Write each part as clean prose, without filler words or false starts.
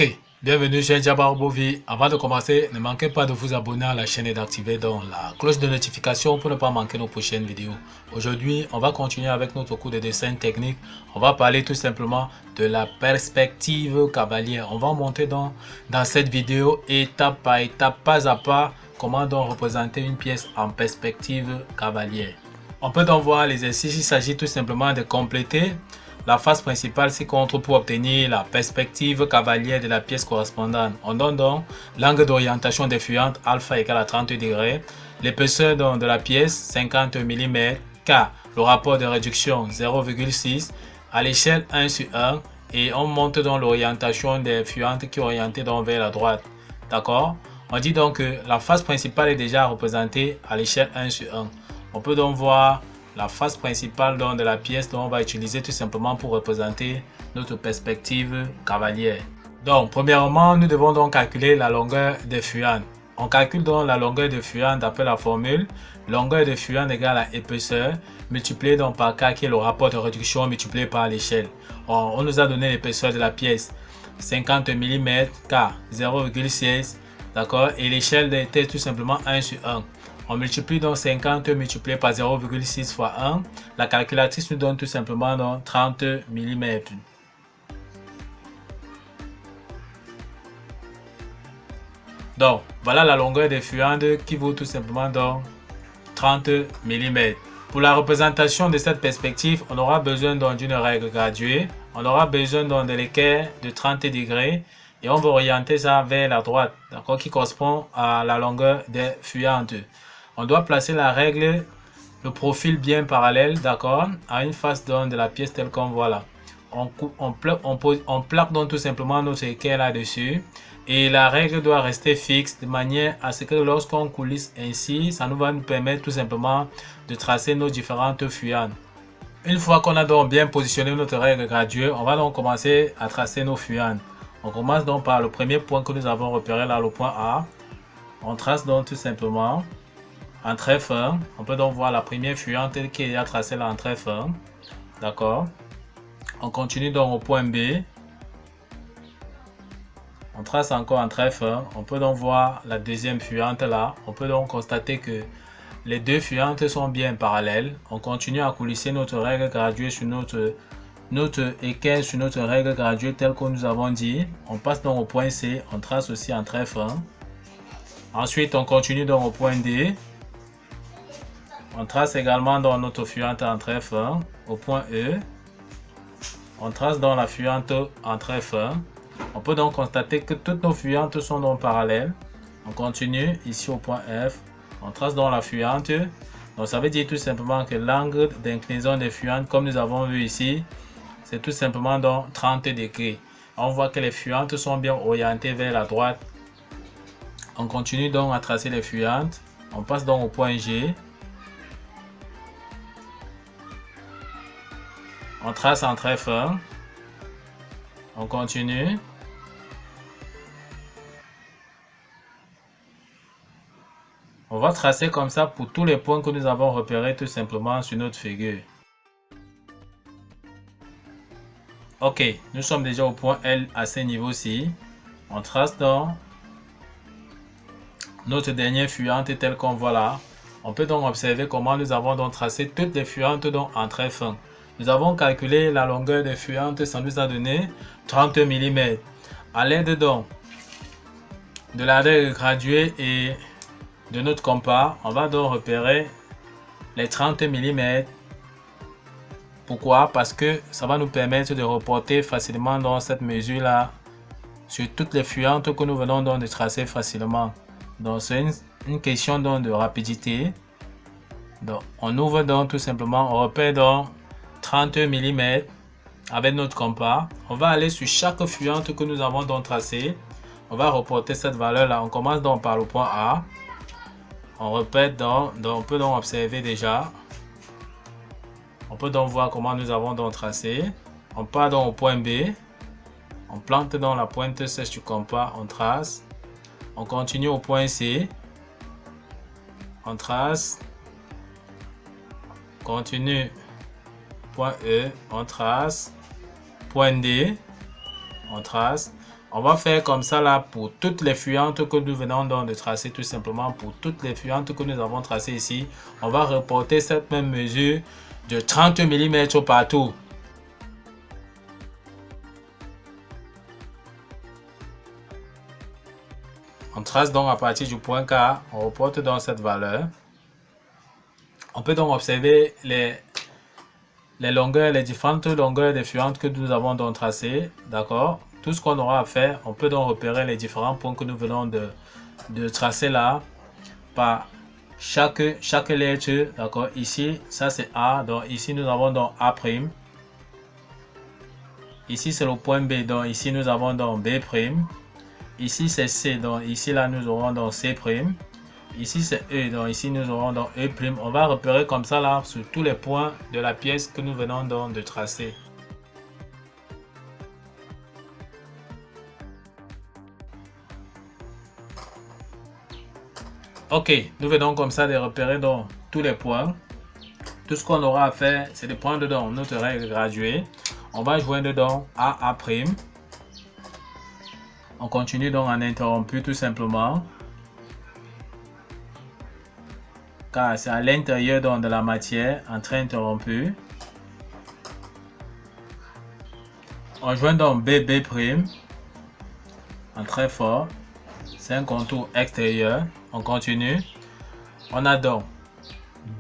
Ok, bienvenue chez Djaba Bovi. Avant de commencer, ne manquez pas de vous abonner à la chaîne et d'activer la cloche de notification pour ne pas manquer nos prochaines vidéos. Aujourd'hui, on va continuer avec notre cours de dessin technique. On va parler tout simplement de la perspective cavalière. On va monter dans cette vidéo étape par étape, pas à pas, comment donc représenter une pièce en perspective cavalière. On peut donc voir l'exercice, il s'agit tout simplement de compléter la face principale ci-contre pour obtenir la perspective cavalière de la pièce correspondante. On donne donc l'angle d'orientation des fuyantes alpha égale à 30 degrés, l'épaisseur de la pièce 50 mm, K, le rapport de réduction 0,6 à l'échelle 1 sur 1 et on monte dans l'orientation des fuyantes qui est orientée donc vers la droite. D'accord? On dit donc que la face principale est déjà représentée à l'échelle 1 sur 1. On peut donc voir la face principale de la pièce dont on va utiliser tout simplement pour représenter notre perspective cavalière. Donc, premièrement, nous devons donc calculer la longueur des fuyantes. On calcule donc la longueur de fuyante d'après la formule longueur de fuyante égale à épaisseur multiplié donc par K qui est le rapport de réduction multiplié par l'échelle. On nous a donné l'épaisseur de la pièce 50 mm, K 0,16, d'accord, et l'échelle était tout simplement 1 sur 1. On multiplie donc 50 multiplié par 0,6 fois 1. La calculatrice nous donne tout simplement donc 30 mm. Donc, voilà la longueur des fuyantes qui vaut tout simplement donc 30 mm. Pour la représentation de cette perspective, on aura besoin d'une règle graduée. On aura besoin de l'équerre de 30 degrés. Et on va orienter ça vers la droite, d'accord, qui correspond à la longueur des fuyantes. On doit placer la règle, le profil bien parallèle, d'accord, à une face de la pièce telle qu'on voit là. On plaque donc tout simplement notre équerre là-dessus. Et la règle doit rester fixe de manière à ce que lorsqu'on coulisse ainsi, ça va nous permettre tout simplement de tracer nos différentes fuyantes. Une fois qu'on a donc bien positionné notre règle graduée, on va donc commencer à tracer nos fuyantes. On commence donc par le premier point que nous avons repéré là, le point A. On trace donc tout simplement un trait fin. On peut donc voir la première fuyante qui est déjà tracée là en trait fin. D'accord. On continue donc au point B. On trace encore un trait fin. On peut donc voir la deuxième fuyante là. On peut donc constater que les deux fuyantes sont bien parallèles. On continue à coulisser notre règle graduée sur notre équerre sur notre règle graduée telle que nous avons dit. On passe donc au point C. On trace aussi un trait fin. Ensuite, on continue donc au point D. On trace également dans notre fuyante en trait fin. Au point E, on trace dans la fuyante en trait fin. On peut donc constater que toutes nos fuyantes sont donc parallèles. On continue ici au point F. On trace dans la fuyante. Donc ça veut dire tout simplement que l'angle d'inclinaison des fuyantes, comme nous avons vu ici, c'est tout simplement donc 30 degrés. On voit que les fuyantes sont bien orientées vers la droite. On continue donc à tracer les fuyantes. On passe donc au point G. On trace un trait fin. On continue. On va tracer comme ça pour tous les points que nous avons repérés tout simplement sur notre figure. Ok, nous sommes déjà au point L à ce niveau-ci. On trace donc notre dernière fuyante telle qu'on voit là. On peut donc observer comment nous avons donc tracé toutes les fuyantes donc en trait fin. Nous avons calculé la longueur des fuyantes, ça nous a donné 30 mm. À l'aide donc de la règle graduée et de notre compas, on va donc repérer les 30 mm. Pourquoi? Parce que ça va nous permettre de reporter facilement dans cette mesure là sur toutes les fuyantes que nous venons donc de tracer facilement. Donc c'est une question donc de rapidité. Donc on ouvre donc tout simplement, on repère donc 30 mm avec notre compas. On va aller sur chaque fuyante que nous avons donc tracée. On va reporter cette valeur là. On commence donc par le point A. On répète donc on peut donc observer déjà. On peut donc voir comment nous avons donc tracé. On part donc au point B. On plante dans la pointe sèche du compas. On trace. On continue au point C. On trace. Continue. Point E. On trace. Point D. On trace. On va faire comme ça là pour toutes les fuyantes que nous venons donc de tracer, tout simplement pour toutes les fuyantes que nous avons tracées ici. On va reporter cette même mesure de 30 mm partout. On trace donc à partir du point K, on reporte donc cette valeur. On peut donc observer les longueurs, les différentes longueurs des fuyantes que nous avons donc tracées, d'accord. Tout ce qu'on aura à faire, on peut donc repérer les différents points que nous venons de tracer là par chaque lettre, d'accord. Ici, ça c'est A, donc ici nous avons donc A'. Ici c'est le point B, donc ici nous avons donc B'. Ici c'est C, donc ici là nous aurons donc C'. Ici c'est E, donc ici nous aurons donc E'. On va repérer comme ça là sur tous les points de la pièce que nous venons donc de tracer. Ok, nous venons comme ça de repérer donc tous les points. Tout ce qu'on aura à faire, c'est de prendre donc notre règle graduée. On va joindre donc A'. On continue donc en interrompu tout simplement. Car c'est à l'intérieur donc de la matière, entre interrompu. On joint donc BB', en très fort. C'est un contour extérieur. On continue. On a donc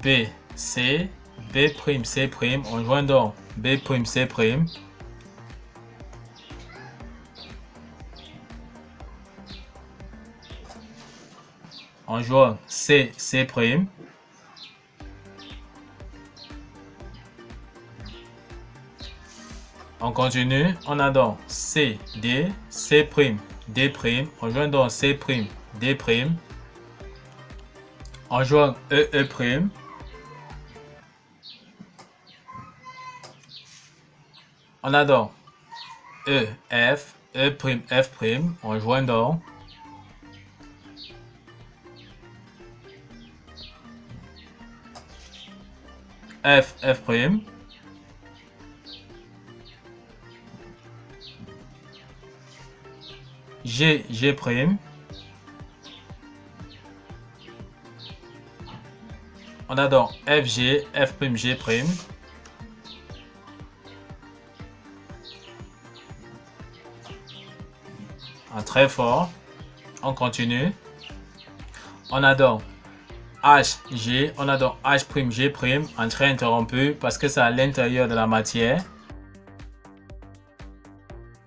BC, B'C'. On joint donc B'C'. On joint C'. On continue. On a donc C, D, C', D'. On joint donc C', D'. On joint E'. On a donc E, F, F'. On joint donc F'. G'. On a donc FG, F'G'. En très fort. On continue. On a donc HG, on a donc H'G', entrée interrompue parce que c'est à l'intérieur de la matière.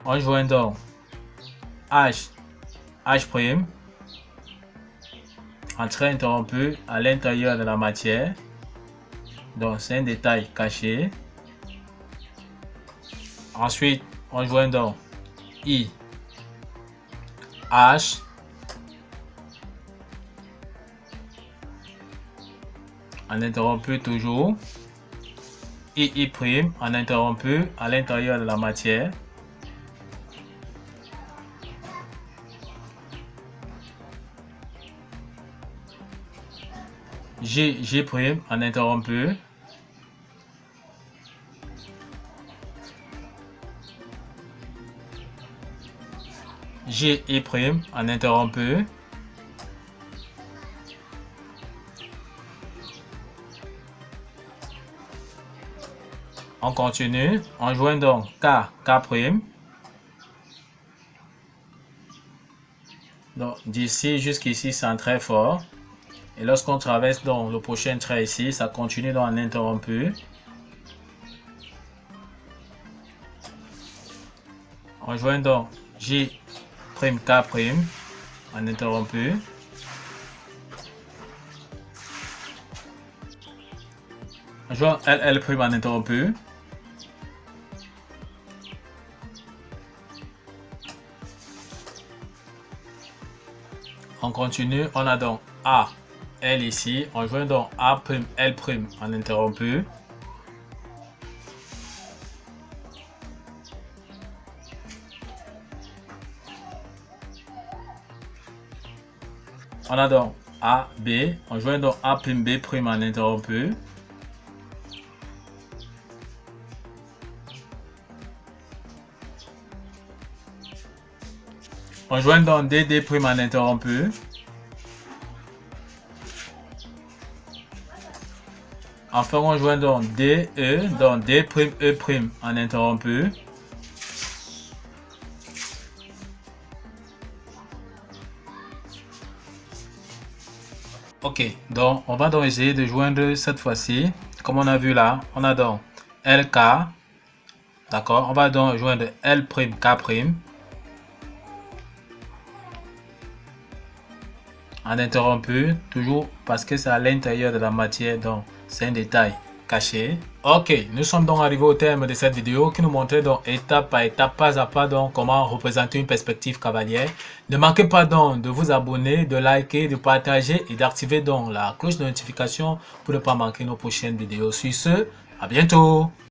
On joint donc H', entrée interrompue à l'intérieur de la matière. Donc c'est un détail caché. Ensuite, on joint donc I, H, en interrompu toujours, I', en interrompu à l'intérieur de la matière. G', en interrompu. G', en interrompu. On continue. On joint donc K'. Donc d'ici jusqu'ici, c'est un trait fort. Et lorsqu'on traverse donc le prochain trait ici, ça continue dans l'interrompu. On joint donc J', K', en interrompu. On joint LL' en interrompu. On continue, on a donc A, L ici. On joint donc A', L' en interrompu. On a donc A, B. On joint donc A', B' en interrompu. On joint donc D prime en interrompu. Enfin, on joint donc D prime E prime en interrompu. Ok, donc on va donc essayer de joindre cette fois-ci. Comme on a vu là, on a donc LK. D'accord, on va donc joindre L prime K prime en interrompu, toujours parce que c'est à l'intérieur de la matière, donc c'est un détail caché. Ok, nous sommes donc arrivés au terme de cette vidéo qui nous montrait donc étape par étape, pas à pas, donc comment représenter une perspective cavalière. Ne manquez pas donc de vous abonner, de liker, de partager et d'activer donc la cloche de notification pour ne pas manquer nos prochaines vidéos. Sur ce, à bientôt.